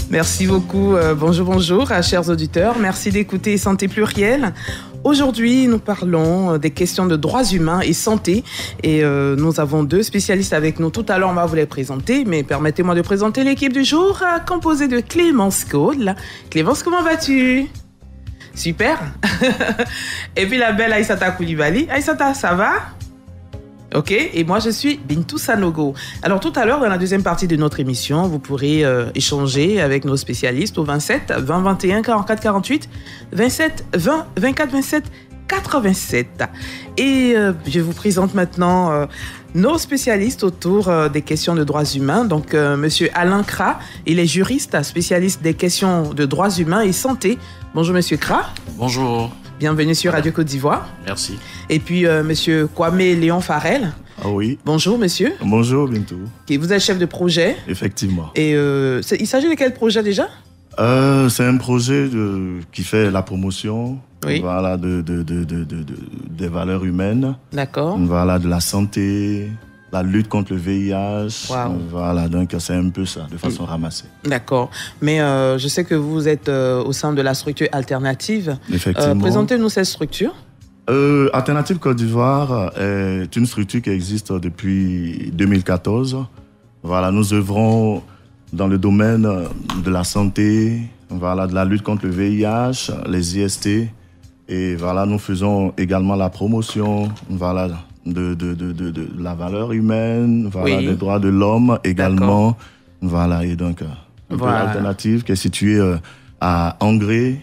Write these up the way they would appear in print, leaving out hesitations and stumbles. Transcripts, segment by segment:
Merci beaucoup. Bonjour, chers auditeurs. Merci d'écouter Santé Plurielle. Aujourd'hui, nous parlons des questions de droits humains et santé. Et nous avons deux spécialistes avec nous. Tout à l'heure, on va vous les présenter. Mais permettez-moi de présenter l'équipe du jour, composée de Clémence Cole. Clémence, comment vas-tu? Super. Et puis la belle Aïssata Koulibaly. Aïssata, ça va? Ok, et moi je suis Bintou Sanogo. Alors tout à l'heure, dans la deuxième partie de notre émission, vous pourrez échanger avec nos spécialistes au 27 20 21 44 48, 27 20 24 27 87. Et je vous présente maintenant nos spécialistes autour des questions de droits humains. Donc Monsieur Alain Kra, il est juriste, spécialiste des questions de droits humains et santé. Bonjour Monsieur Kra. Bonjour. Bienvenue sur Radio Côte d'Ivoire. Merci. Et puis, Monsieur Kwame Léon Farel. Ah oui. Bonjour, monsieur. Bonjour, Bintou. Okay, vous êtes chef de projet. Effectivement. Et il s'agit de quel projet déjà? C'est un projet qui fait la promotion, oui, voilà, des valeurs humaines. D'accord. Voilà, de la santé, la lutte contre le VIH. Wow. Voilà, donc c'est un peu ça, de façon ramassée. D'accord. Mais je sais que vous êtes au sein de la structure alternative. Effectivement. Présentez-nous cette structure. Alternative Côte d'Ivoire est une structure qui existe depuis 2014. Voilà, nous œuvrons dans le domaine de la santé, voilà, de la lutte contre le VIH, les IST. Et voilà, nous faisons également la promotion, voilà, de la valeur humaine, voilà, oui, des droits de l'homme également. Voilà, et donc, voilà, Alternative qui est située à Angré,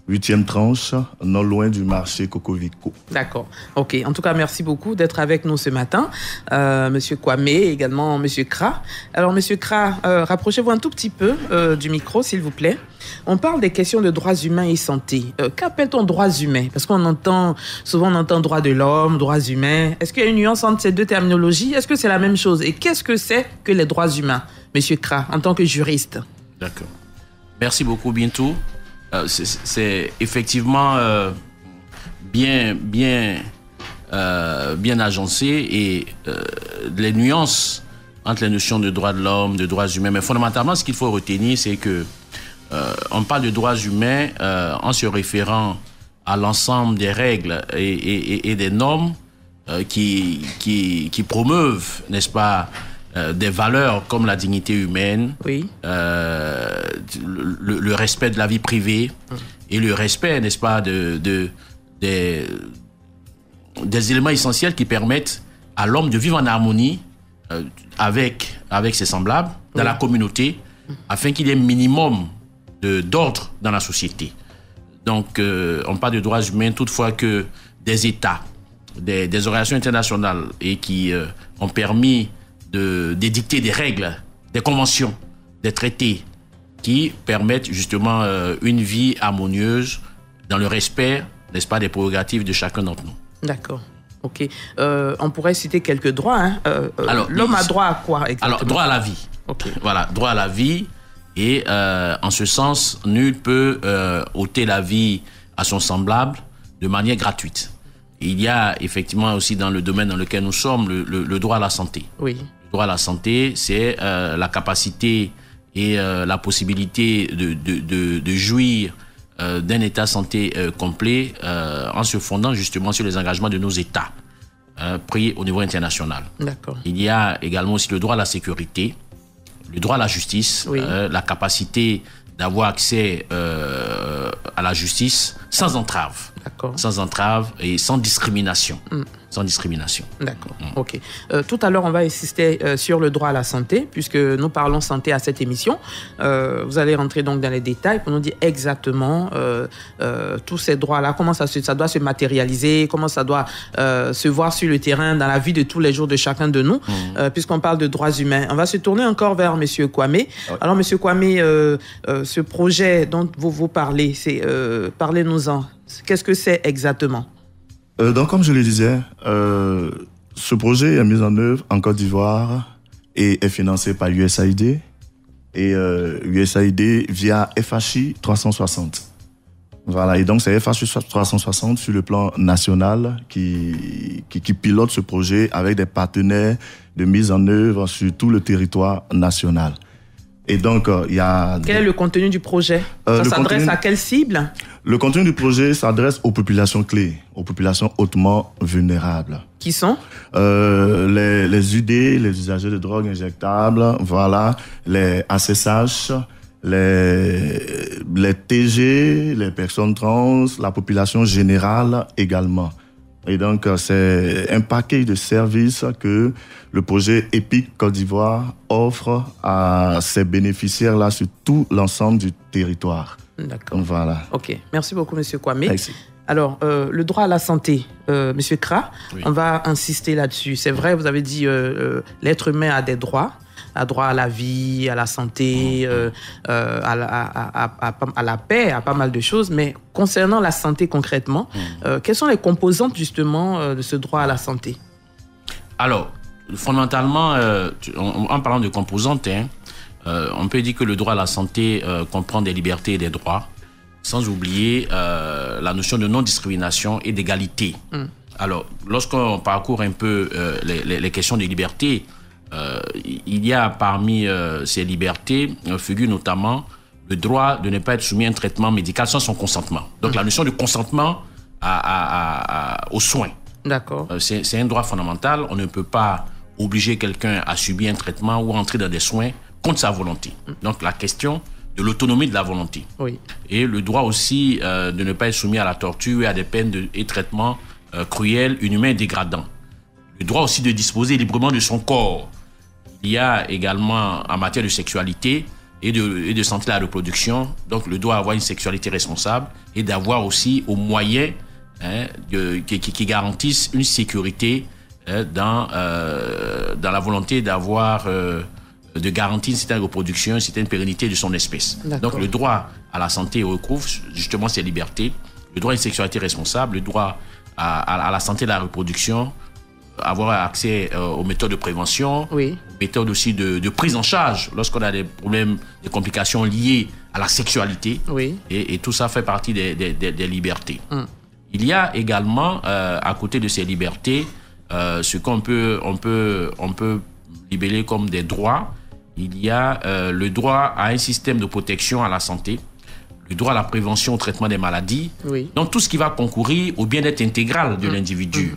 8e tranche, non loin du marché Cocovico. D'accord. OK. En tout cas, merci beaucoup d'être avec nous ce matin. Monsieur Kwame, également Monsieur Kra. Alors, Monsieur Kra, rapprochez-vous un tout petit peu du micro, s'il vous plaît. On parle des questions de droits humains et santé. Qu'appelle-t-on droits humains? Parce qu'on entend, souvent on entend droits de l'homme, droits humains. Est-ce qu'il y a une nuance entre ces deux terminologies? Est-ce que c'est la même chose? Et qu'est-ce que c'est que les droits humains, Monsieur Kra, en tant que juriste? D'accord. Merci beaucoup, Bintou. C'est effectivement bien agencé et les nuances entre les notions de droits de l'homme, de droits humains. Mais fondamentalement, ce qu'il faut retenir, c'est que on parle de droits humains en se référant à l'ensemble des règles et des normes qui promeuvent, n'est-ce pas, des valeurs comme la dignité humaine, oui, le respect de la vie privée et le respect, n'est-ce pas, des éléments essentiels qui permettent à l'homme de vivre en harmonie avec ses semblables dans la communauté, afin qu'il y ait un minimum d'ordre dans la société. Donc, on parle de droits humains toutefois que des États, des organisations internationales et qui ont permis d'édicter des règles, des conventions, des traités qui permettent justement une vie harmonieuse dans le respect, n'est-ce pas, des prérogatives de chacun d'entre nous. D'accord. OK. On pourrait citer quelques droits. Hein. Alors, l'homme a droit à quoi exactement? Alors, droit à la vie. OK. Voilà, droit à la vie. Et en ce sens, nul peut ôter la vie à son semblable de manière gratuite. Il y a effectivement aussi dans le domaine dans lequel nous sommes le droit à la santé. Oui. Le droit à la santé, c'est la capacité et la possibilité de jouir d'un état de santé complet en se fondant justement sur les engagements de nos États pris au niveau international. D'accord. Il y a également aussi le droit à la sécurité, le droit à la justice, oui, la capacité d'avoir accès à la justice sans entrave. D'accord. Sans entrave et sans discrimination. Sans discrimination. D'accord. OK. Tout à l'heure, on va insister sur le droit à la santé, puisque nous parlons santé à cette émission. Vous allez rentrer donc dans les détails pour nous dire exactement tous ces droits-là, comment ça doit se matérialiser, comment ça doit se voir sur le terrain, dans la vie de tous les jours de chacun de nous, puisqu'on parle de droits humains. On va se tourner encore vers Monsieur Kwame. Oui. Alors, Monsieur Kwame, ce projet dont vous parlez, parlez-nous-en. Qu'est-ce que c'est exactement? Donc, comme je le disais, ce projet est mis en œuvre en Côte d'Ivoire et est financé par USAID et USAID via FHI 360. Voilà, et donc c'est FHI 360 sur le plan national qui pilote ce projet avec des partenaires de mise en œuvre sur tout le territoire national. Et donc, il y a... Quel est le contenu du projet? Ça s'adresse à quelle cible? Le contenu du projet s'adresse aux populations clés, aux populations hautement vulnérables. Qui sont? Les UD, les usagers de drogue injectables, voilà, les ACSH, les TG, les personnes trans, la population générale également. Et donc, c'est un paquet de services que le projet EPIC Côte d'Ivoire offre à ses bénéficiaires-là sur tout l'ensemble du territoire. D'accord. Donc, voilà. OK. Merci beaucoup, M. Kwame. Merci. Alors, le droit à la santé, M. Kra, Oui. on va insister là-dessus. C'est vrai, vous avez dit l'être humain a des droits. A droit à la vie, à la santé, à la paix, à pas mal de choses. Mais concernant la santé concrètement, quelles sont les composantes justement de ce droit à la santé? Alors, fondamentalement, en parlant de composantes, on peut dire que le droit à la santé comprend des libertés et des droits, sans oublier la notion de non-discrimination et d'égalité. Alors, lorsqu'on parcourt un peu les questions de liberté, il y a parmi ces libertés, figure notamment le droit de ne pas être soumis à un traitement médical sans son consentement. Donc la notion de consentement aux soins. D'accord. C'est un droit fondamental. On ne peut pas obliger quelqu'un à subir un traitement ou entrer dans des soins contre sa volonté. Donc la question de l'autonomie de la volonté. Oui. Et le droit aussi de ne pas être soumis à la torture et à des peines et traitements cruels, inhumains et dégradants. Le droit aussi de disposer librement de son corps. Il y a également en matière de sexualité et de santé de la reproduction, donc le droit à avoir une sexualité responsable et d'avoir aussi aux moyens qui garantissent une sécurité dans la volonté d'avoir de garantir une certaine reproduction, une certaine pérennité de son espèce. D'accord. Donc le droit à la santé recouvre justement ces libertés, le droit à une sexualité responsable, le droit à la santé de la reproduction, avoir accès aux méthodes de prévention, Oui. aux méthodes aussi de prise en charge lorsqu'on a des problèmes, des complications liées à la sexualité. Oui. Et tout ça fait partie des libertés. Il y a également, à côté de ces libertés, ce qu'on peut libeller comme des droits. Il y a le droit à un système de protection à la santé, le droit à la prévention au traitement des maladies. Oui. Donc tout ce qui va concourir au bien-être intégral de l'individu.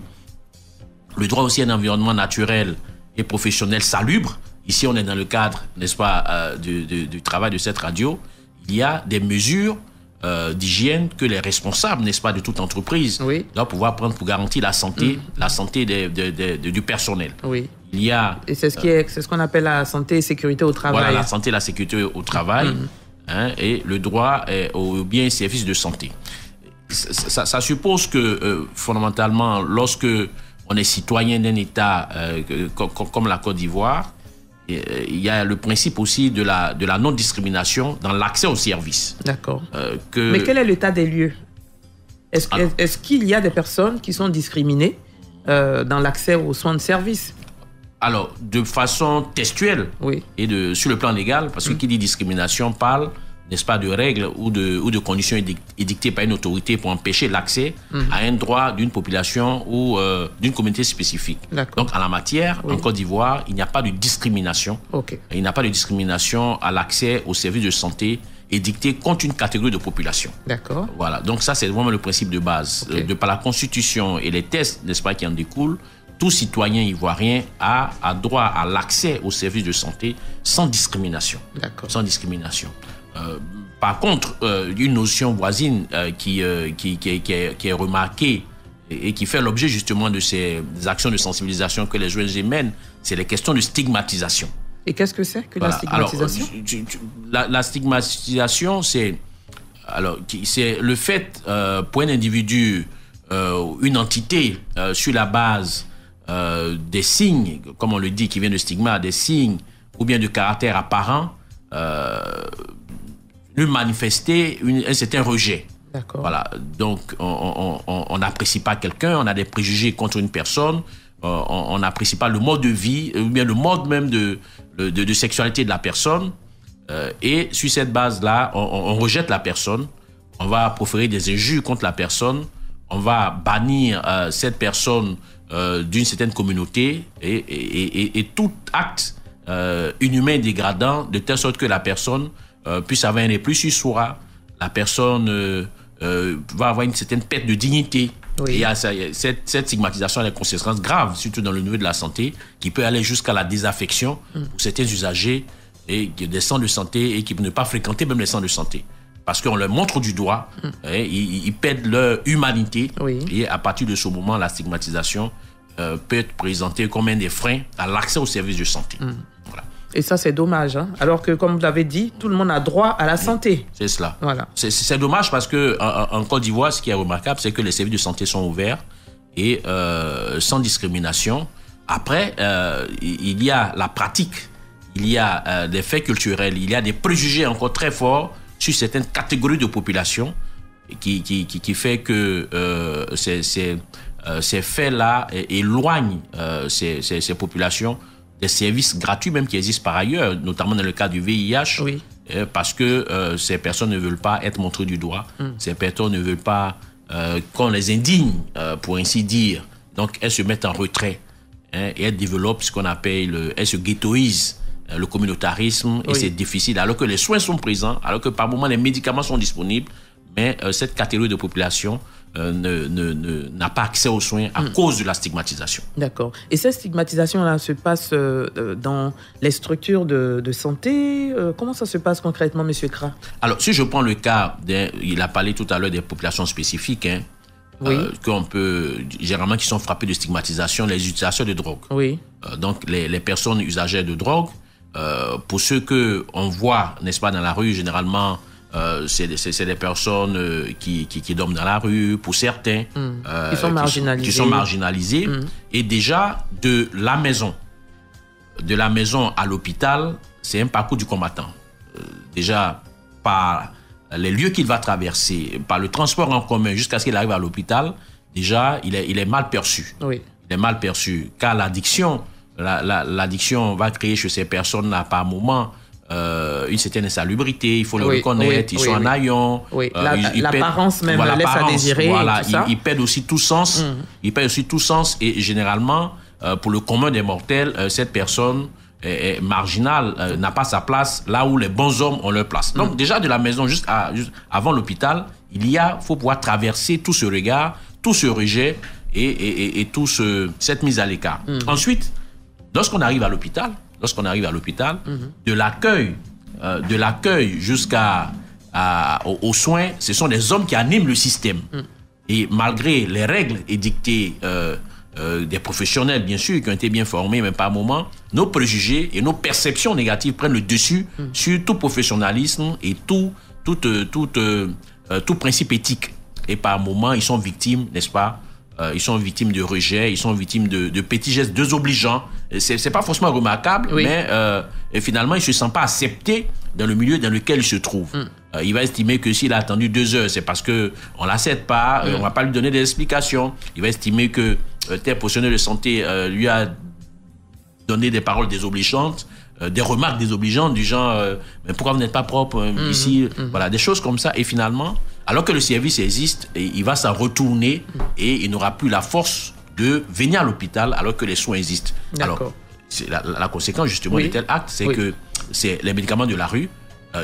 Le droit aussi à un environnement naturel et professionnel salubre. Ici, on est dans le cadre, n'est-ce pas, du travail de cette radio. Il y a des mesures d'hygiène que les responsables, n'est-ce pas, de toute entreprise doivent pouvoir prendre pour garantir la santé du personnel. Oui. Il y a... Et c'est ce qu'on appelle la santé et sécurité au travail. Voilà, la santé et la sécurité au travail. Et le droit aux biens et services de santé. Ça suppose que, fondamentalement, lorsque on est citoyen d'un État comme la Côte d'Ivoire, il y a le principe aussi de la non-discrimination dans l'accès aux services. D'accord. Mais quel est l'état des lieux? Est-ce qu'il y a des personnes qui sont discriminées dans l'accès aux soins de service? Alors, de façon textuelle et sur le plan légal, parce que qui dit discrimination parle, n'est-ce pas, de règles ou de conditions édictées par une autorité pour empêcher l'accès à un droit d'une population ou d'une communauté spécifique. Donc, en la matière, en Côte d'Ivoire, il n'y a pas de discrimination. Il n'y a pas de discrimination à l'accès aux services de santé édictés contre une catégorie de population. D'accord. Voilà. Donc, ça, c'est vraiment le principe de base. De par la Constitution et les tests, n'est-ce pas, qui en découlent, tout citoyen ivoirien a droit à l'accès aux services de santé sans discrimination. D'accord. Sans discrimination. Par contre, une notion voisine qui est remarquée et qui fait l'objet justement de ces actions de sensibilisation que les ONG mènent, c'est les questions de stigmatisation. Et qu'est-ce que c'est que la stigmatisation? Alors, la stigmatisation, c'est le fait pour un individu, une entité, sur la base des signes, comme on le dit, qui viennent de stigma, des signes ou bien de caractère apparent, lui manifester un certain rejet. D'accord. Voilà. Donc, on n'apprécie pas quelqu'un, on a des préjugés contre une personne, on n'apprécie pas le mode de vie, ou bien le mode même de sexualité de la personne. Et sur cette base-là, on rejette la personne, on va proférer des injures contre la personne, on va bannir cette personne d'une certaine communauté et tout acte inhumain et dégradant, de telle sorte que la personne puisse avoir un épris sur soi, la personne va avoir une certaine perte de dignité. Oui. Et cette stigmatisation a des conséquences graves, surtout dans le niveau de la santé, qui peut aller jusqu'à la désaffection pour certains usagers et des centres de santé et qui ne peuvent pas fréquenter même les centres de santé. Parce qu'on leur montre du doigt, ils perdent leur humanité. Oui. Et à partir de ce moment, la stigmatisation peut être présentée comme un des freins à l'accès aux services de santé. Voilà. Et ça, c'est dommage. Hein? Alors que, comme vous l'avez dit, tout le monde a droit à la santé. C'est cela. Voilà. C'est dommage parce qu'en Côte d'Ivoire, ce qui est remarquable, c'est que les services de santé sont ouverts et sans discrimination. Après, il y a la pratique, il y a des faits culturels, il y a des préjugés encore très forts sur certaines catégories de population qui fait que ces faits-là éloignent ces populations des services gratuits même qui existent par ailleurs, notamment dans le cas du VIH, oui. Parce que ces personnes ne veulent pas être montrées du doigt, ces personnes ne veulent pas qu'on les indigne, pour ainsi dire. Donc, elles se mettent en retrait et elles développent ce qu'on appelle, elles se ghettoisent, le communautarisme, et c'est difficile, alors que les soins sont présents, alors que par moments les médicaments sont disponibles, mais cette catégorie de population n'a pas accès aux soins à cause de la stigmatisation. D'accord. Et cette stigmatisation-là se passe dans les structures de santé. Comment ça se passe concrètement, M. Kra? Alors, si je prends le cas, il a parlé tout à l'heure des populations spécifiques, oui. Qu'on peut, généralement, qui sont frappées de stigmatisation, les utilisateurs de drogue. Oui. Donc, les personnes usagères de drogue, pour ceux qu'on voit, n'est-ce pas, dans la rue, généralement, c'est des personnes qui dorment dans la rue, pour certains. Qui sont marginalisés. Et déjà, de la maison à l'hôpital, c'est un parcours du combattant. Déjà, par les lieux qu'il va traverser, par le transport en commun jusqu'à ce qu'il arrive à l'hôpital, déjà, il est mal perçu. Oui. Il est mal perçu, car l'addiction va créer chez ces personnes-là, par moment, une certaine insalubrité, il faut le reconnaître, ils sont en haillons. Oui. L'apparence même laisse à désirer. Voilà, ils perdent aussi tout sens. Ils perdent aussi tout sens et généralement, pour le commun des mortels, cette personne est marginale, n'a pas sa place là où les bons hommes ont leur place. Donc déjà de la maison juste avant l'hôpital, faut pouvoir traverser tout ce regard, tout ce rejet et cette mise à l'écart. Ensuite, lorsqu'on arrive à l'hôpital, de l'accueil jusqu'aux soins, ce sont des hommes qui animent le système. Et malgré les règles édictées des professionnels, bien sûr, qui ont été bien formés, mais par moment, nos préjugés et nos perceptions négatives prennent le dessus sur tout professionnalisme et tout principe éthique. Et par moment, ils sont victimes, n'est-ce pas, ils sont victimes de rejet, ils sont victimes de petits gestes désobligeants. C'est pas forcément remarquable, mais finalement, il ne se sent pas accepté dans le milieu dans lequel il se trouve. Il va estimer que s'il a attendu 2 heures, c'est parce qu'on ne l'accepte pas, on ne va pas lui donner des explications. Il va estimer que tel professionnel de santé lui a donné des paroles désobligeantes, des remarques désobligeantes du genre mais pourquoi vous n'êtes pas propre ici, voilà, des choses comme ça. Et finalement, alors que le service existe, il va s'en retourner et il n'aura plus la force de venir à l'hôpital alors que les soins existent. Alors, c'est la conséquence justement de tel acte, c'est que c'est les médicaments de la rue,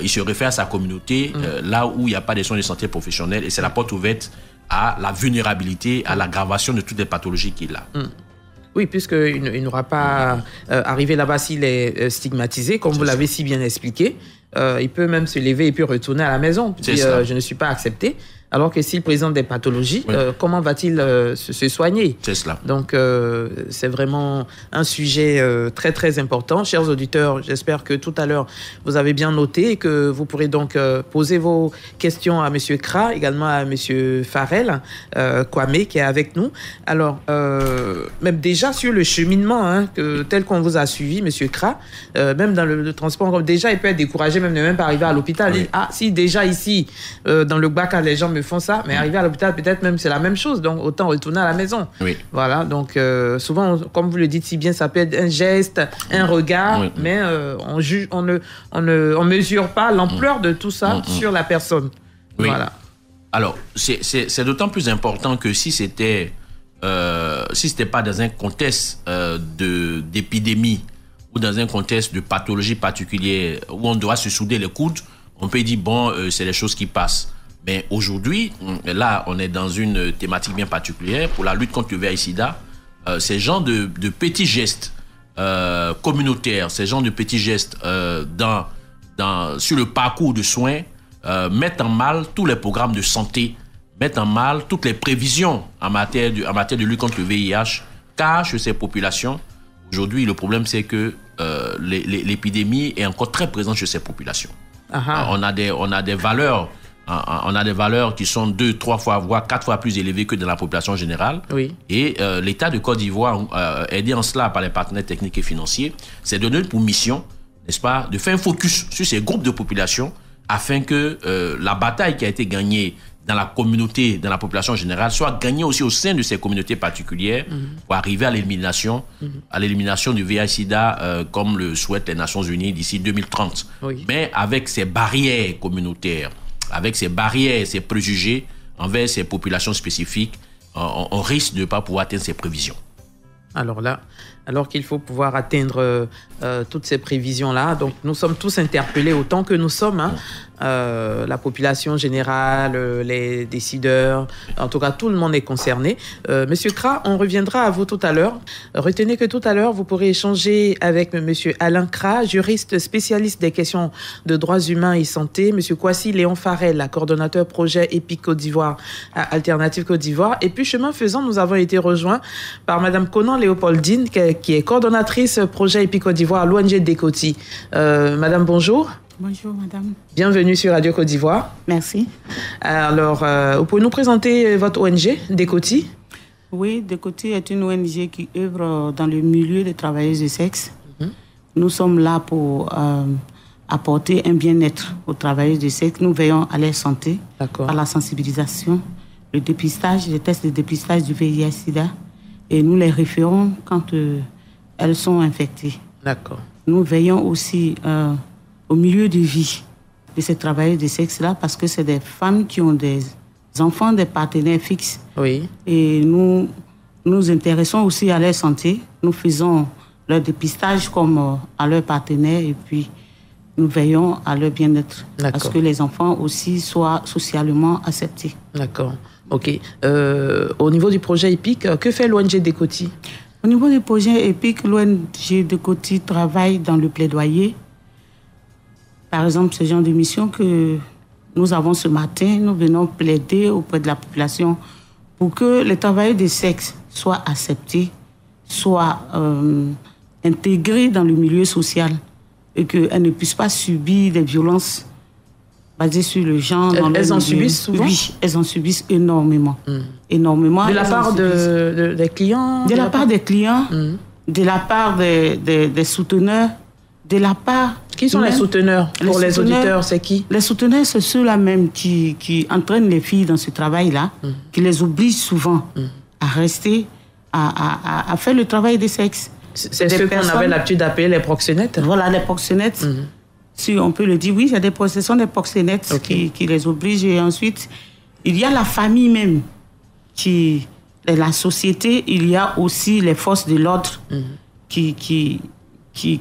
il se réfère à sa communauté, là où il n'y a pas de soins de santé professionnels, et c'est la porte ouverte à la vulnérabilité, à l'aggravation de toutes les pathologies qu'il a. Oui, puisqu'il n'aura pas arrivé là-bas s'il est stigmatisé, comme vous l'avez si bien expliqué. Il peut même se lever et puis retourner à la maison. Puis, je ne suis pas accepté. Alors que s'il présente des pathologies, comment va-t-il se soigner? C'est cela. Donc, c'est vraiment un sujet très, très important. Chers auditeurs, j'espère que tout à l'heure, vous avez bien noté et que vous pourrez donc poser vos questions à M. Kra, également à M. Farrell Kwame, qui est avec nous. Alors, même déjà sur le cheminement, tel qu'on vous a suivi, M. Kra, même dans le transport, déjà, il peut être découragé, même de même pas arriver à l'hôpital. Oui. Si déjà ici, dans le Gbaka, les gens me font ça, mais arriver à l'hôpital, peut-être même c'est la même chose, donc autant retourner à la maison. Oui. Voilà, donc souvent, comme vous le dites si bien, ça peut être un geste, un regard, mais on ne mesure pas l'ampleur de tout ça sur la personne. Oui. Voilà. Alors, c'est d'autant plus important que si c'était pas dans un contexte d'épidémie ou dans un contexte de pathologie particulière où on doit se souder les coudes, on peut dire, bon, c'est les choses qui passent. Mais aujourd'hui, là, on est dans une thématique bien particulière pour la lutte contre le VIH/SIDA. Ces genres de petits gestes communautaires, ces genres de petits gestes sur le parcours de soins mettent en mal tous les programmes de santé, mettent en mal toutes les prévisions en matière de lutte contre le VIH, car chez ces populations, aujourd'hui, le problème, c'est que l'épidémie est encore très présente chez ces populations. On a des valeurs qui sont 2, 3 fois, voire 4 fois plus élevées que dans la population générale. Oui. Et l'État de Côte d'Ivoire, aidé en cela par les partenaires techniques et financiers, c'est donné pour mission, n'est-ce pas, de faire un focus sur ces groupes de population afin que la bataille qui a été gagnée dans la communauté, dans la population générale, soit gagnée aussi au sein de ces communautés particulières pour arriver à l'élimination du VIH/SIDA comme le souhaitent les Nations Unies d'ici 2030. Oui. Mais avec ces barrières communautaires, avec ces barrières, ces préjugés envers ces populations spécifiques, on risque de ne pas pouvoir atteindre ces prévisions. Alors qu'il faut pouvoir atteindre toutes ces prévisions-là, donc nous sommes tous interpellés autant que nous sommes, la population générale, les décideurs, en tout cas tout le monde est concerné. Monsieur Kra, on reviendra à vous tout à l'heure. Retenez que tout à l'heure, vous pourrez échanger avec Monsieur Alain Kra, juriste spécialiste des questions de droits humains et santé, Monsieur Kwasi Léon Farel, coordonnateur projet EPIC Côte d'Ivoire, Alternative Côte d'Ivoire. Et puis, chemin faisant, nous avons été rejoints par Madame Conan Léopoldine, qui est coordonnatrice projet EPIC Côte d'Ivoire à l'ONG Décoti. Madame, bonjour. Bonjour, madame. Bienvenue sur Radio Côte d'Ivoire. Merci. Alors, vous pouvez nous présenter votre ONG, Décoti? Oui, Décoti est une ONG qui œuvre dans le milieu des travailleuses du sexe. Nous sommes là pour apporter un bien-être aux travailleuses du sexe. Nous veillons à leur santé, à la sensibilisation, le dépistage, les tests de dépistage du VIH/SIDA. Et nous les référons quand elles sont infectées. D'accord. Nous veillons aussi au milieu de vie de ces travailleurs de sexe-là, parce que c'est des femmes qui ont des enfants, des partenaires fixes. Oui. Et nous nous intéressons aussi à leur santé. Nous faisons leur dépistage comme à leurs partenaires, et puis nous veillons à leur bien-être. À ce que les enfants aussi soient socialement acceptés. D'accord. OK. Au niveau du projet EPIC, que fait l'ONG Décoti? Au niveau du projet EPIC, l'ONG Décoti travaille dans le plaidoyer. Par exemple, ce genre de mission que nous avons ce matin, nous venons plaider auprès de la population pour que les travailleurs de sexe soient acceptés, soient intégrés dans le milieu social et qu'elles ne puissent pas subir des violences basées sur le genre. Elles en subissent souvent? Oui, elles en subissent énormément. Énormément. De la part des clients? De la part des clients, de la part des souteneurs, de la part... Qui sont les souteneurs? Pour les auditeurs, c'est qui? Les souteneurs, c'est ceux-là même qui entraînent les filles dans ce travail-là, qui les obligent souvent à rester, à faire le travail des sexes. C'est ce qu'on avait l'habitude d'appeler les proxénètes? Voilà, les proxénètes. Si on peut le dire, oui, ce sont des proxénètes qui les obligent. Et ensuite, il y a la famille même, la société, il y a aussi les forces de l'ordre qui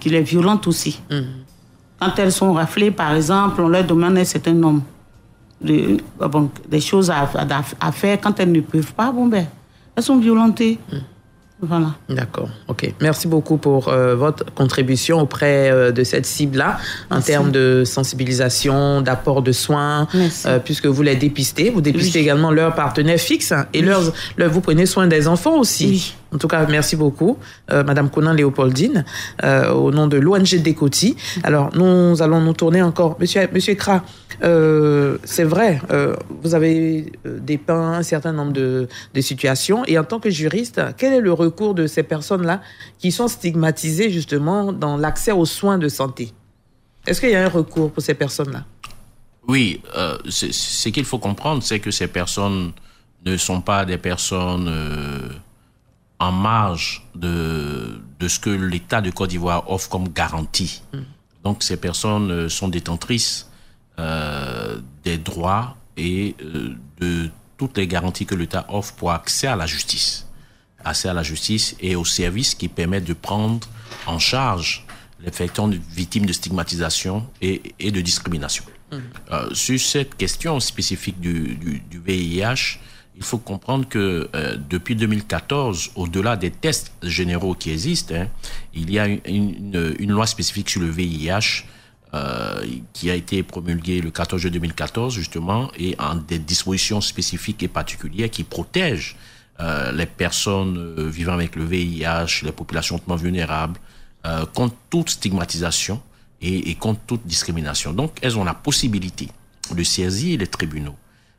les violentent aussi. Quand elles sont raflées, par exemple, on leur demande un certain nombre des choses à faire. Quand elles ne peuvent pas, elles sont violentées. Voilà. D'accord, ok. Merci beaucoup pour votre contribution auprès de cette cible-là, en termes de sensibilisation, d'apport de soins, puisque vous les dépistez. Vous dépistez également leurs partenaires fixes et vous prenez soin des enfants aussi. Oui. En tout cas, merci beaucoup, Madame Conan Léopoldine, au nom de l'ONG Décoti. Alors, nous allons nous tourner encore. Monsieur Kra, c'est vrai, vous avez dépeint un certain nombre de situations. Et en tant que juriste, quel est le recours de ces personnes-là qui sont stigmatisées justement dans l'accès aux soins de santé? Est-ce qu'il y a un recours pour ces personnes-là? Oui, ce qu'il faut comprendre, c'est que ces personnes ne sont pas des personnes... en marge de ce que l'État de Côte d'Ivoire offre comme garantie. Donc, ces personnes sont détentrices des droits et de toutes les garanties que l'État offre pour accès à la justice. Accès à la justice et aux services qui permettent de prendre en charge les personnes victimes de stigmatisation et de discrimination. Sur cette question spécifique du VIH, il faut comprendre que depuis 2014, au-delà des tests généraux qui existent, il y a une loi spécifique sur le VIH qui a été promulguée le 14 juillet 2014, justement, et en des dispositions spécifiques et particulières qui protègent les personnes vivant avec le VIH, les populations hautement vulnérables, contre toute stigmatisation et contre toute discrimination. Donc, elles ont la possibilité de saisir les tribunaux.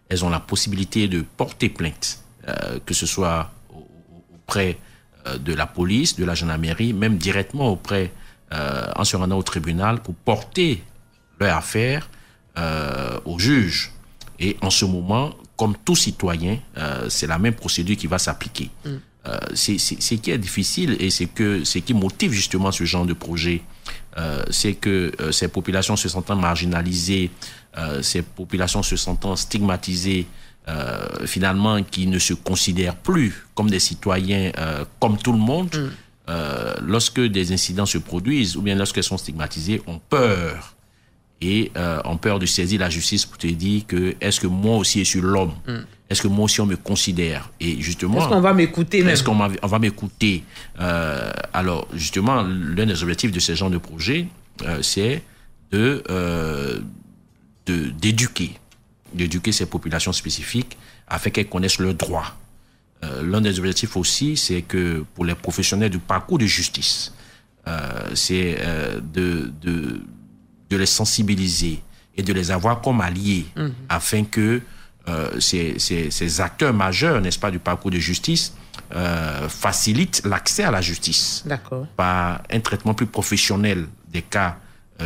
Elles ont la possibilité de porter plainte, que ce soit auprès de la police, de la gendarmerie, même directement auprès, en se rendant au tribunal, pour porter leur affaire au juge. Et en ce moment, comme tout citoyen, c'est la même procédure qui va s'appliquer. Ce qui est difficile et ce qui motive justement ce genre de projet, c'est que ces populations se sentant marginalisées, ces populations se sentant stigmatisées, finalement, qui ne se considèrent plus comme des citoyens comme tout le monde, lorsque des incidents se produisent ou bien lorsqu'elles sont stigmatisées, ont peur. Et ont peur de saisir la justice pour te dire que est-ce que moi aussi je suis l'homme, est-ce que moi aussi on me considère, et justement est-ce qu'on va m'écouter même? Est-ce qu'on va m'écouter? Alors justement, l'un des objectifs de ce genre de projet, c'est d'éduquer ces populations spécifiques afin qu'elles connaissent leurs droits. L'un des objectifs aussi, c'est que pour les professionnels du parcours de justice, c'est de les sensibiliser et de les avoir comme alliés afin que ces acteurs majeurs, n'est-ce pas, du parcours de justice facilitent l'accès à la justice. D'accord. Par un traitement plus professionnel des cas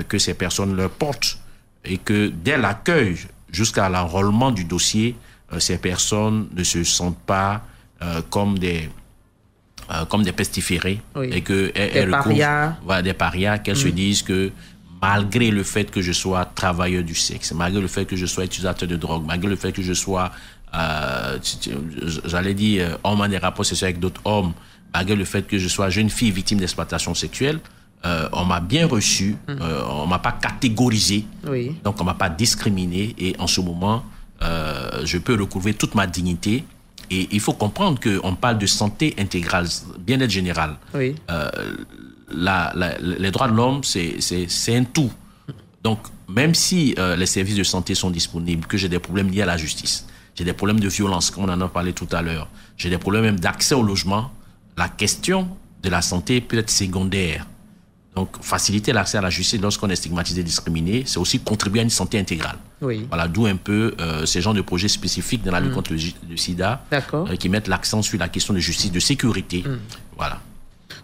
que ces personnes leur portent, et que dès l'accueil jusqu'à l'enrôlement du dossier, ces personnes ne se sentent pas comme des pestiférés, et que des parias. Voilà, des parias, qu'elles se disent que malgré le fait que je sois travailleur du sexe, malgré le fait que je sois utilisateur de drogue, malgré le fait que je sois, j'allais dire, homme en des rapports sexuels avec d'autres hommes, malgré le fait que je sois jeune fille victime d'exploitation sexuelle, on m'a bien reçu, on m'a pas catégorisé, donc on m'a pas discriminé, et en ce moment, je peux recouvrer toute ma dignité. Et il faut comprendre qu'on parle de santé intégrale, bien-être général. Oui. Les droits de l'homme, c'est un tout. Donc, même si les services de santé sont disponibles, que j'ai des problèmes liés à la justice, j'ai des problèmes de violence, comme on en a parlé tout à l'heure, j'ai des problèmes même d'accès au logement, la question de la santé peut être secondaire. Donc, faciliter l'accès à la justice lorsqu'on est stigmatisé, discriminé, c'est aussi contribuer à une santé intégrale. Oui. Voilà, d'où un peu ces genres de projets spécifiques dans la lutte contre le sida, qui mettent l'accent sur la question de justice, de sécurité. Voilà.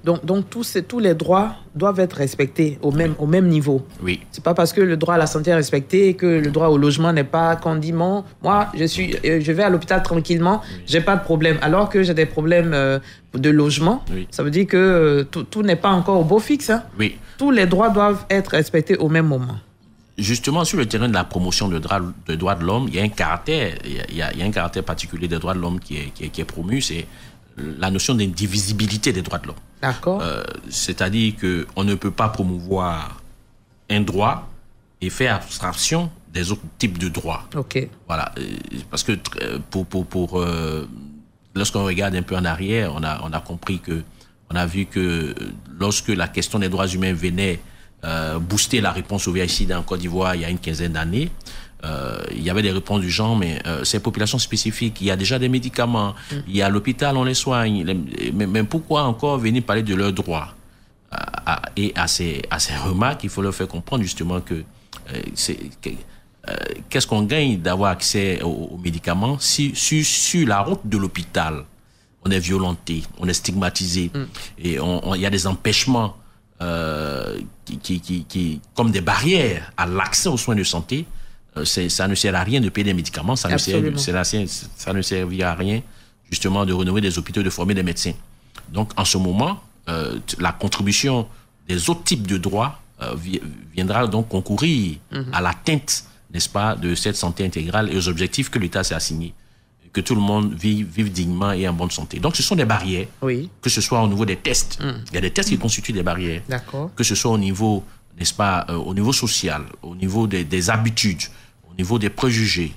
Donc tous les droits doivent être respectés au même niveau. Oui. C'est pas parce que le droit à la santé est respecté que le droit au logement n'est pas condiment. Moi, je vais à l'hôpital tranquillement, j'ai pas de problème. Alors que j'ai des problèmes de logement, ça veut dire que tout n'est pas encore au beau fixe. Hein? Oui. Tous les droits doivent être respectés au même moment. Justement, sur le terrain de la promotion des droits de l'homme, il y a un caractère, un caractère particulier des droits de l'homme qui est promu, c'est la notion d'indivisibilité des droits de l'homme. D'accord. C'est-à-dire qu'on ne peut pas promouvoir un droit et faire abstraction des autres types de droits. OK. Voilà. Parce que lorsqu'on regarde un peu en arrière, on a compris que, on a vu que lorsque la question des droits humains venait booster la réponse au VIH-Sida en Côte d'Ivoire il y a une quinzaine d'années, il y avait des réponses du genre, mais ces populations spécifiques, il y a déjà des médicaments, il y a l'hôpital, on les soigne, mais pourquoi encore venir parler de leurs droits? Et à ces remarques, il faut leur faire comprendre justement que qu'est-ce qu'on gagne d'avoir accès aux médicaments si sur la route de l'hôpital, on est violenté, on est stigmatisé, et il y a des empêchements qui comme des barrières à l'accès aux soins de santé. Ça ne sert à rien de payer des médicaments, ça ne servira à rien justement de rénover des hôpitaux, de former des médecins. Donc en ce moment, la contribution des autres types de droits viendra donc concourir à l'atteinte, n'est-ce pas, de cette santé intégrale et aux objectifs que l'État s'est assigné. que tout le monde vive dignement et en bonne santé. Donc, ce sont des barrières, que ce soit au niveau des tests. Il y a des tests qui constituent des barrières. D'accord. Que ce soit au niveau, n'est-ce pas, au niveau social, au niveau des habitudes, au niveau des préjugés.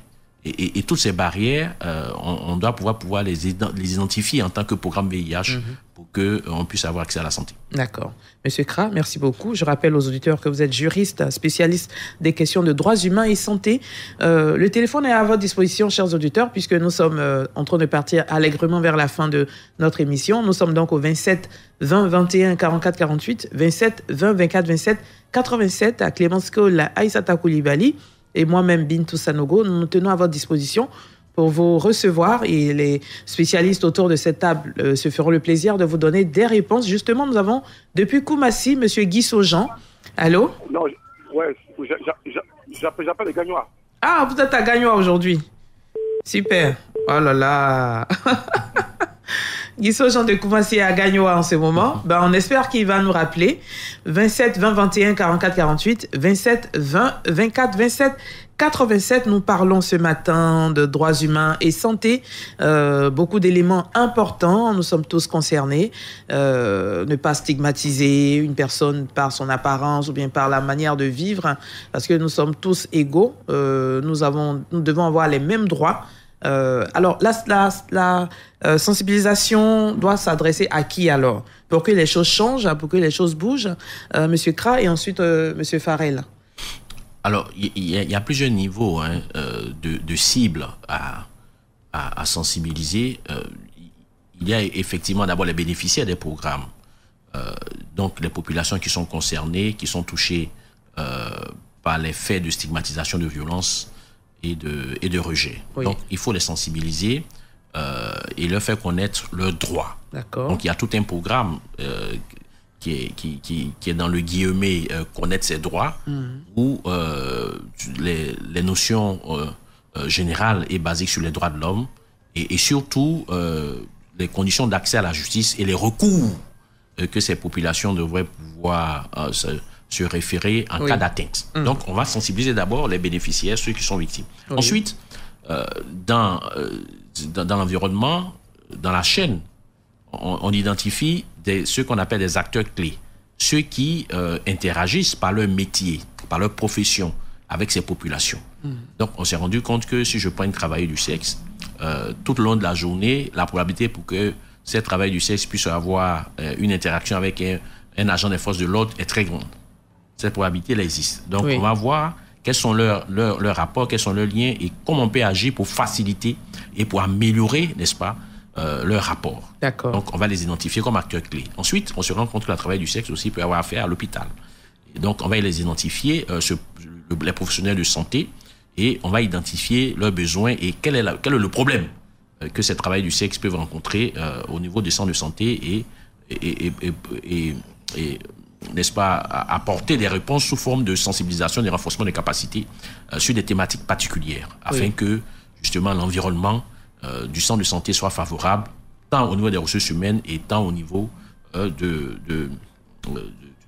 Et toutes ces barrières, on doit pouvoir les identifier en tant que programme VIH pour qu'on puisse avoir accès à la santé. D'accord. Monsieur Kra, merci beaucoup. Je rappelle aux auditeurs que vous êtes juriste, spécialiste des questions de droits humains et santé. Le téléphone est à votre disposition, chers auditeurs, puisque nous sommes en train de partir allègrement vers la fin de notre émission. Nous sommes donc au 27 20 21 44 48, 27 20 24 27 87 à Clémence Cole, à Aïssata Koulibaly. Et moi-même, Bintou Sanogo, nous nous tenons à votre disposition pour vous recevoir et les spécialistes autour de cette table se feront le plaisir de vous donner des réponses. Justement, nous avons depuis Koumassi, M. Guy Saujean. Allô? Non, j'appelle les Gagnois. Ah, vous êtes à Gagnois aujourd'hui. Super. Oh là là. Guy Saujean de Koumassi à Gagnois en ce moment. On espère qu'il va nous rappeler. 27 20 21 44 48, 27 20 24 27 87. Nous parlons ce matin de droits humains et santé. Beaucoup d'éléments importants. Nous sommes tous concernés. Ne pas stigmatiser une personne par son apparence ou bien par la manière de vivre, parce que nous sommes tous égaux. Nous devons avoir les mêmes droits. Alors, la sensibilisation doit s'adresser à qui alors? Pour que les choses changent, pour que les choses bougent. Monsieur Kra et ensuite Monsieur Farrell. Alors, il y a plusieurs niveaux de cibles à sensibiliser. Il y a effectivement d'abord les bénéficiaires des programmes. Donc, les populations qui sont concernées, qui sont touchées par les faits de stigmatisation, de violence et de rejet. Oui. Donc, il faut les sensibiliser et leur faire connaître leurs droits. D'accord. Donc, il y a tout un programme qui est dans le guillemet connaître ses droits, où les notions générales et basiques sur les droits de l'homme et surtout les conditions d'accès à la justice et les recours que ces populations devraient pouvoir se référer en cas d'atteinte. Donc, on va sensibiliser d'abord les bénéficiaires, ceux qui sont victimes. Oui. Ensuite, dans l'environnement, dans la chaîne, on identifie ceux qu'on appelle des acteurs clés, ceux qui interagissent par leur métier, par leur profession avec ces populations. Donc, on s'est rendu compte que si je prends une travailleuse du sexe, tout au long de la journée, la probabilité pour que ces travailleurs du sexe puissent avoir une interaction avec un agent des forces de l'ordre est très grande. Cette probabilité, elle existe. Donc, on va voir quels sont leurs rapports, quels sont leurs liens et comment on peut agir pour faciliter et pour améliorer, n'est-ce pas, leurs rapports. D'accord. Donc, on va les identifier comme acteurs clés. Ensuite, on se rend compte que le travail du sexe aussi peut avoir affaire à l'hôpital. Et donc, on va les identifier, les professionnels de santé, et on va identifier leurs besoins et quel est le problème que ces travailleurs du sexe peuvent rencontrer au niveau des centres de santé et n'est-ce pas, apporter des réponses sous forme de sensibilisation et de renforcement des capacités sur des thématiques particulières, afin que, justement, l'environnement du centre de santé soit favorable, tant au niveau des ressources humaines et tant au niveau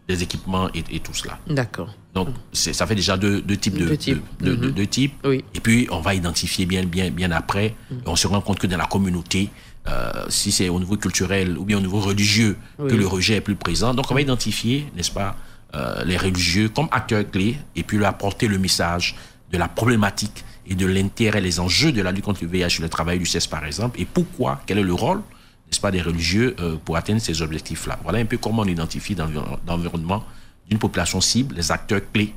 des équipements et tout cela. D'accord. Donc, ça fait déjà deux types de types. Oui. Et puis, on va identifier bien après. On se rend compte que dans la communauté, si c'est au niveau culturel ou bien au niveau religieux, que le rejet est plus présent. Donc, on va identifier, n'est-ce pas, les religieux comme acteurs clés et puis leur apporter le message de la problématique et de l'intérêt, les enjeux de la lutte contre le VIH sur le travail du sexe, par exemple, et pourquoi, quel est le rôle, n'est-ce pas, des religieux pour atteindre ces objectifs-là. Voilà un peu comment on identifie dans l'environnement d'une population cible les acteurs clés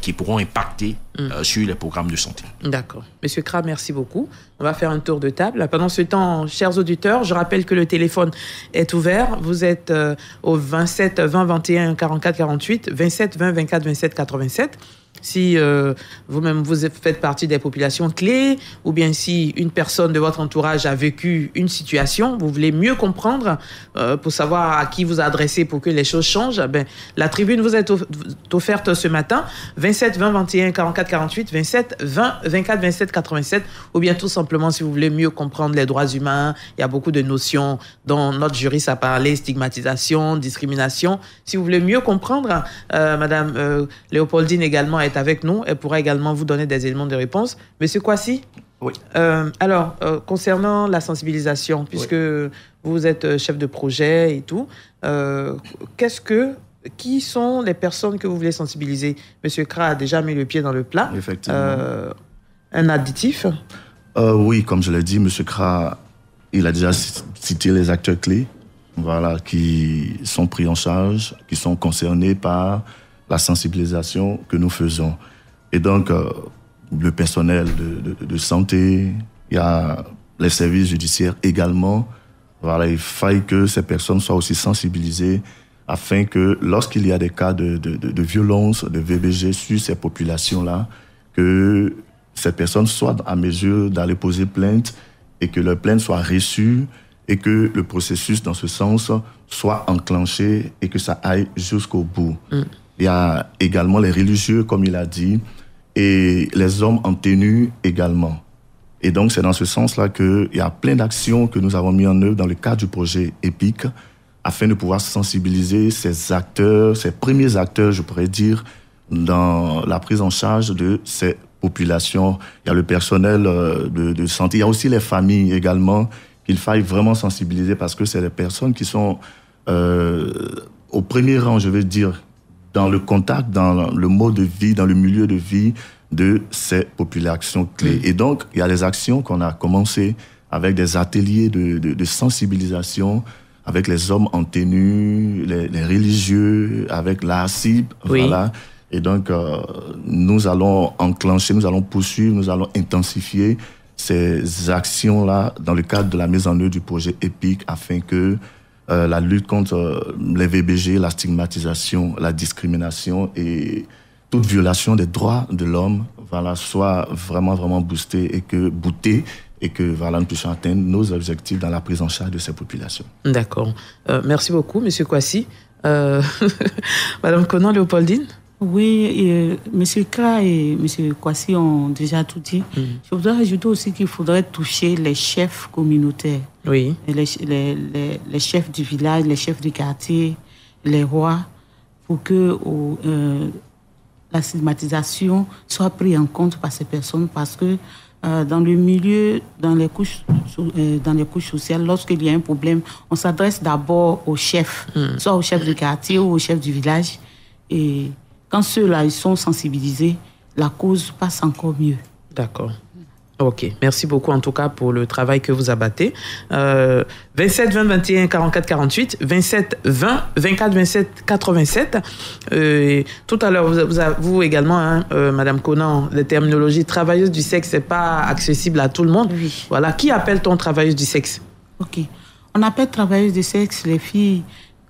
qui pourront impacter sur les programmes de santé. D'accord. Monsieur Kra, merci beaucoup. On va faire un tour de table. Pendant ce temps, chers auditeurs, je rappelle que le téléphone est ouvert. Vous êtes au 27 20 21 44 48, 27 20 24 27 87. Si vous-même vous faites partie des populations clés, ou bien si une personne de votre entourage a vécu une situation, vous voulez mieux comprendre pour savoir à qui vous adresser pour que les choses changent, la tribune vous est offerte ce matin, 27 20 21 44 48, 27 20 24 27 87, ou bien tout simplement si vous voulez mieux comprendre les droits humains. Il y a beaucoup de notions dont notre juriste a parlé, stigmatisation, discrimination. Si vous voulez mieux comprendre, Madame Léopoldine également est avec nous. Elle pourra également vous donner des éléments de réponse. Monsieur Kwasi? Oui. Alors, concernant la sensibilisation, puisque vous êtes chef de projet et tout, qui sont les personnes que vous voulez sensibiliser? Monsieur Kra a déjà mis le pied dans le plat. Effectivement. Un additif? Oui, comme je l'ai dit, monsieur Kra, il a déjà cité les acteurs clés, voilà, qui sont pris en charge, qui sont concernés par la sensibilisation que nous faisons. Et donc, le personnel de santé, il y a les services judiciaires également. Voilà, il faille que ces personnes soient aussi sensibilisées afin que lorsqu'il y a des cas de violence, de VBG sur ces populations-là, que ces personnes soient à mesure d'aller poser plainte et que leur plainte soit reçue et que le processus, dans ce sens, soit enclenché et que ça aille jusqu'au bout. Il y a également les religieux, comme il a dit, et les hommes en tenue également. Et donc, c'est dans ce sens-là qu'il y a plein d'actions que nous avons mis en œuvre dans le cadre du projet EPIC afin de pouvoir sensibiliser ces acteurs, ces premiers acteurs, je pourrais dire, dans la prise en charge de ces populations. Il y a le personnel de santé, il y a aussi les familles également qu'il faille vraiment sensibiliser parce que c'est des personnes qui sont au premier rang, je veux dire, dans le contact, dans le mode de vie, dans le milieu de vie de ces populations clés. Et donc, il y a des actions qu'on a commencées avec des ateliers de sensibilisation, avec les hommes en tenue, les religieux, avec la CIB, voilà. Et donc, nous allons enclencher, nous allons poursuivre, nous allons intensifier ces actions-là dans le cadre de la mise en œuvre du projet EPIC afin que la lutte contre les VBG, la stigmatisation, la discrimination et toute violation des droits de l'homme, voilà, soit vraiment, vraiment boostée et que voilà, nous puissions atteindre nos objectifs dans la prise en charge de ces populations. D'accord. Merci beaucoup, Monsieur Kwasi. Madame Conan Léopoldine? Oui, M. Kra et M. Kwasi ont déjà tout dit. Je voudrais ajouter aussi qu'il faudrait toucher les chefs communautaires. Oui. Les chefs du village, les chefs du quartier, les rois, pour que la stigmatisation soit prise en compte par ces personnes parce que dans le milieu, dans les couches sociales, lorsqu'il y a un problème, on s'adresse d'abord aux chefs, soit au chef du quartier ou au chef du village. Et quand ceux-là ils sont sensibilisés, la cause passe encore mieux. D'accord. Ok, merci beaucoup en tout cas pour le travail que vous abattez. 27 20 21 44 48, 27 20 24 27 87. Tout à l'heure, vous également, hein, Madame Conan, les terminologies travailleuse du sexe, c'est pas accessible à tout le monde. Oui. Voilà, qui appelle-t-on travailleuse du sexe? Ok, on appelle travailleuse du sexe les filles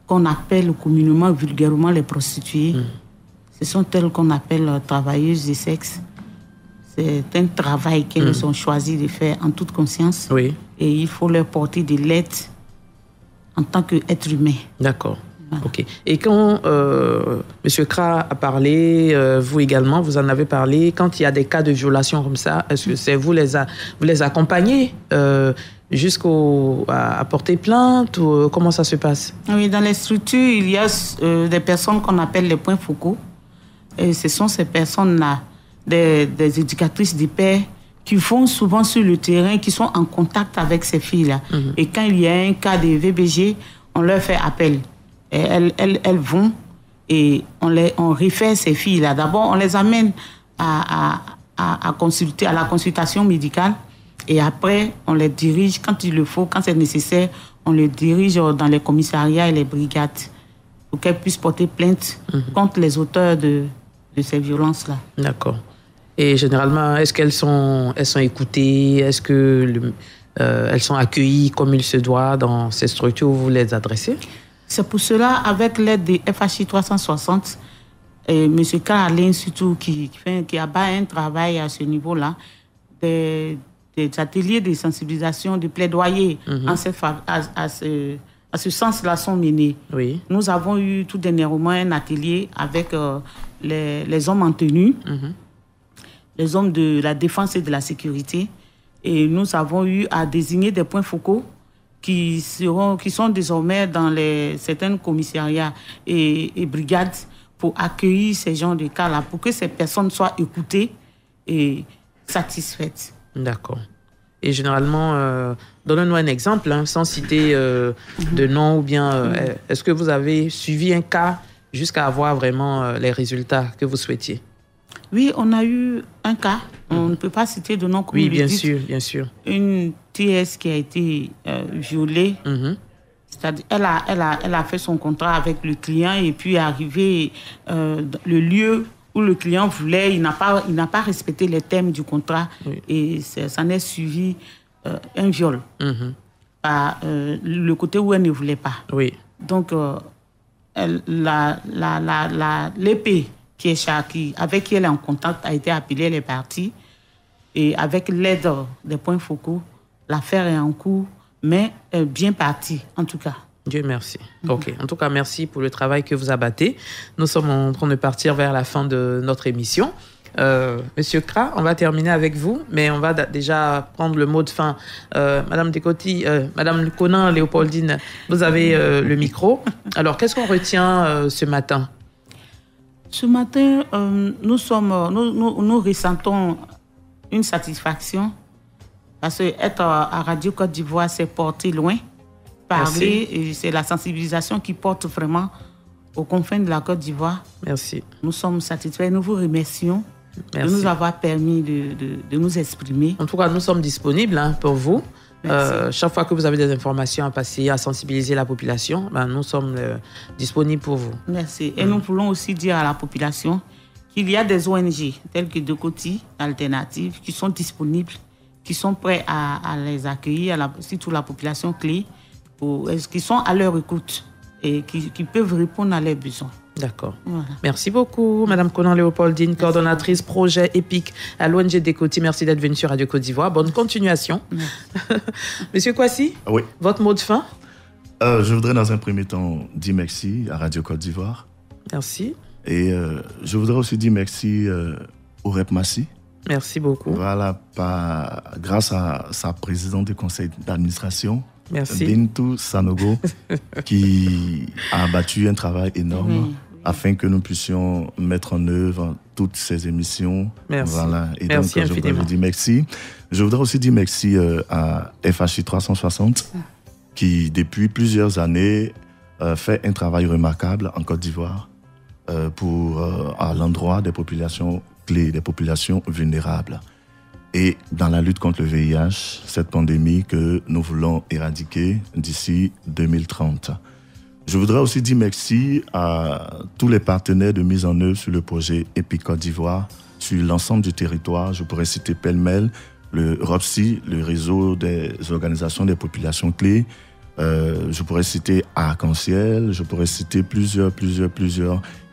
qu'on appelle communément, vulgairement les prostituées. Ce sont elles qu'on appelle travailleuses du sexe. C'est un travail qu'elles ont choisi de faire en toute conscience. Oui. Et il faut leur porter de l'aide en tant qu'être humain. D'accord. Voilà. Ok. Et quand M. Kra a parlé, vous également, vous en avez parlé, quand il y a des cas de violation comme ça, est-ce que c'est vous les accompagnez jusqu'à porter plainte ou comment ça se passe? Oui, dans les structures, il y a des personnes qu'on appelle les points focaux. Et ce sont ces personnes-là, des éducatrices de paix qui vont souvent sur le terrain, qui sont en contact avec ces filles-là. Et quand il y a un cas de VBG, on leur fait appel. Et elles vont et on réfère ces filles-là. D'abord, on les amène à consulter, à la consultation médicale. Et après, on les dirige, quand il le faut, quand c'est nécessaire, on les dirige dans les commissariats et les brigades pour qu'elles puissent porter plainte contre les auteurs de ces violences-là. D'accord. Et généralement, est-ce qu'elles sont écoutées? Est-ce que elles sont accueillies comme il se doit dans ces structures où vous les adressez? C'est pour cela, avec l'aide de FHI 360, et M. Karalin surtout, qui abat un travail à ce niveau-là, des ateliers de sensibilisation, de plaidoyer à ce sens-là sont menés. Oui. Nous avons eu tout dernièrement un atelier avec les hommes en tenue, les hommes de la défense et de la sécurité. Et nous avons eu à désigner des points focaux qui sont désormais dans certains commissariats et brigades pour accueillir ces gens de cas-là, pour que ces personnes soient écoutées et satisfaites. D'accord. Et généralement, donnez-nous un exemple, sans citer de nom ou bien... est-ce que vous avez suivi un cas jusqu'à avoir vraiment les résultats que vous souhaitiez? Oui, on a eu un cas. On ne peut pas citer de nom. Comme oui, bien sûr, bien sûr. Une TS qui a été violée. C'est-à-dire, elle a fait son contrat avec le client et puis est arrivé le lieu où le client voulait, il n'a pas respecté les termes du contrat et ça n'est suivi un viol par le côté où elle ne voulait pas. Oui. Donc, l'épée avec qui elle est en contact a été appelée, elle est partie et avec l'aide des points focaux, l'affaire est en cours, mais bien partie en tout cas. Dieu merci. OK. En tout cas, merci pour le travail que vous abattez. Nous sommes en train de partir vers la fin de notre émission. Monsieur Kra, on va terminer avec vous, mais on va déjà prendre le mot de fin. Madame Dekoti, Madame Conan Léopoldine, vous avez le micro. Alors, qu'est-ce qu'on retient ce matin? Ce matin, nous ressentons une satisfaction parce qu'être à Radio Côte d'Ivoire, c'est porter loin. Parler, et c'est la sensibilisation qui porte vraiment aux confins de la Côte d'Ivoire. Merci. Nous sommes satisfaits. Nous vous remercions de nous avoir permis de nous exprimer. En tout cas, nous sommes disponibles pour vous. Chaque fois que vous avez des informations à passer, à sensibiliser la population, nous sommes disponibles pour vous. Merci. Et nous voulons aussi dire à la population qu'il y a des ONG telles que Dekoti, Alternatives, qui sont disponibles, qui sont prêts à les accueillir, surtout la population clé, qui sont à leur écoute et qui peuvent répondre à leurs besoins. D'accord. Voilà. Merci beaucoup, Madame Conan Léopoldine, coordonnatrice projet EPIC à l'ONG Dekoti. Merci d'être venue sur Radio Côte d'Ivoire. Bonne continuation. Monsieur Kwasi, oui. Votre mot de fin? Je voudrais dans un premier temps dire merci à Radio Côte d'Ivoire. Merci. Et je voudrais aussi dire merci au REP Massi. Merci beaucoup. Voilà, grâce à sa présidente du conseil d'administration, merci. Bintou Sanogo, qui a abattu un travail énorme afin que nous puissions mettre en œuvre toutes ces émissions. Merci. Voilà. Et merci donc, je voudrais vous dire merci. Je voudrais aussi dire merci à FHI 360, qui depuis plusieurs années fait un travail remarquable en Côte d'Ivoire à l'endroit des populations clés, des populations vulnérables. Et dans la lutte contre le VIH, cette pandémie que nous voulons éradiquer d'ici 2030. Je voudrais aussi dire merci à tous les partenaires de mise en œuvre sur le projet EPIC Côte d'Ivoire, sur l'ensemble du territoire. Je pourrais citer pêle-mêle le ROPSI, le réseau des organisations des populations clés. Je pourrais citer Arc-en-Ciel, je pourrais citer plusieurs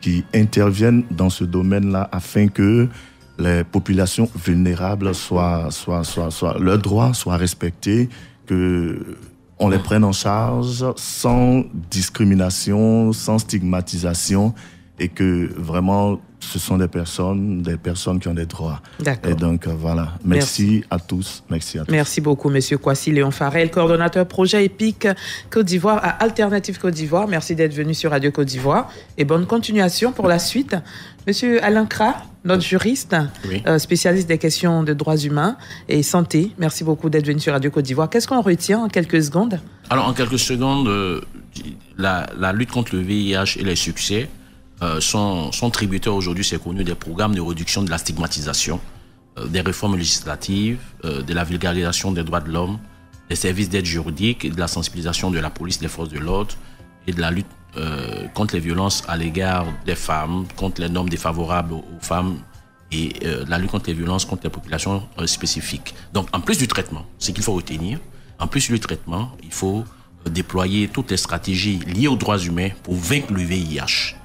qui interviennent dans ce domaine-là afin que les populations vulnérables leurs droits soient respectés, qu'on les prenne en charge sans discrimination, sans stigmatisation, et que vraiment ce sont des personnes qui ont des droits. D'accord. Et donc voilà, merci à tous. Merci beaucoup, Monsieur Kwasi Léon Farel, coordonnateur projet EPIC Côte d'Ivoire à Alternative Côte d'Ivoire. Merci d'être venu sur Radio Côte d'Ivoire et bonne continuation pour la suite. Monsieur Alain Kra, notre juriste, spécialiste des questions de droits humains et santé. Merci beaucoup d'être venu sur Radio Côte d'Ivoire. Qu'est-ce qu'on retient en quelques secondes? Alors, en quelques secondes, la lutte contre le VIH et les succès sont tributaires aujourd'hui, c'est connu, des programmes de réduction de la stigmatisation, des réformes législatives, de la vulgarisation des droits de l'homme, des services d'aide juridique, et de la sensibilisation de la police, des forces de l'ordre et de la lutte contre les violences à l'égard des femmes, contre les normes défavorables aux femmes et la lutte contre les violences contre les populations spécifiques. Donc, en plus du traitement, ce qu'il faut retenir, en plus du traitement, il faut déployer toutes les stratégies liées aux droits humains pour vaincre le VIH.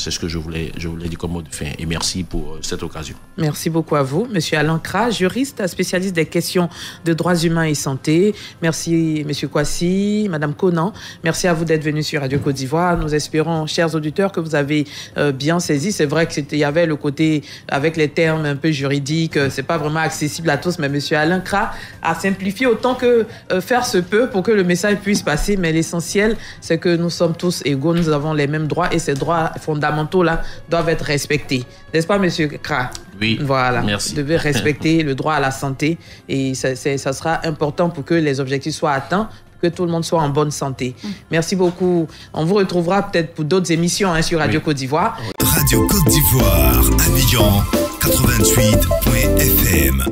C'est ce que je voulais dire comme mot de fin. Et merci pour cette occasion. Merci beaucoup à vous, Monsieur Alain Kra, juriste, spécialiste des questions de droits humains et santé. Merci, Monsieur Kwasi, Madame Conan. Merci à vous d'être venus sur Radio Côte d'Ivoire. Nous espérons, chers auditeurs, que vous avez bien saisi. C'est vrai qu'il y avait le côté avec les termes un peu juridiques. C'est pas vraiment accessible à tous, mais Monsieur Alain Kra a simplifié autant que faire se peut pour que le message puisse passer. Mais l'essentiel, c'est que nous sommes tous égaux. Nous avons les mêmes droits et ces droits fondamentaux fondamentaux là doivent être respectés. N'est-ce pas, monsieur Kra? Oui, voilà. Merci. Vous devez respecter le droit à la santé et ça sera important pour que les objectifs soient atteints, que tout le monde soit en bonne santé. Merci beaucoup. On vous retrouvera peut-être pour d'autres émissions sur Radio Côte d'Ivoire. Radio Côte d'Ivoire, Abidjan 88.fm.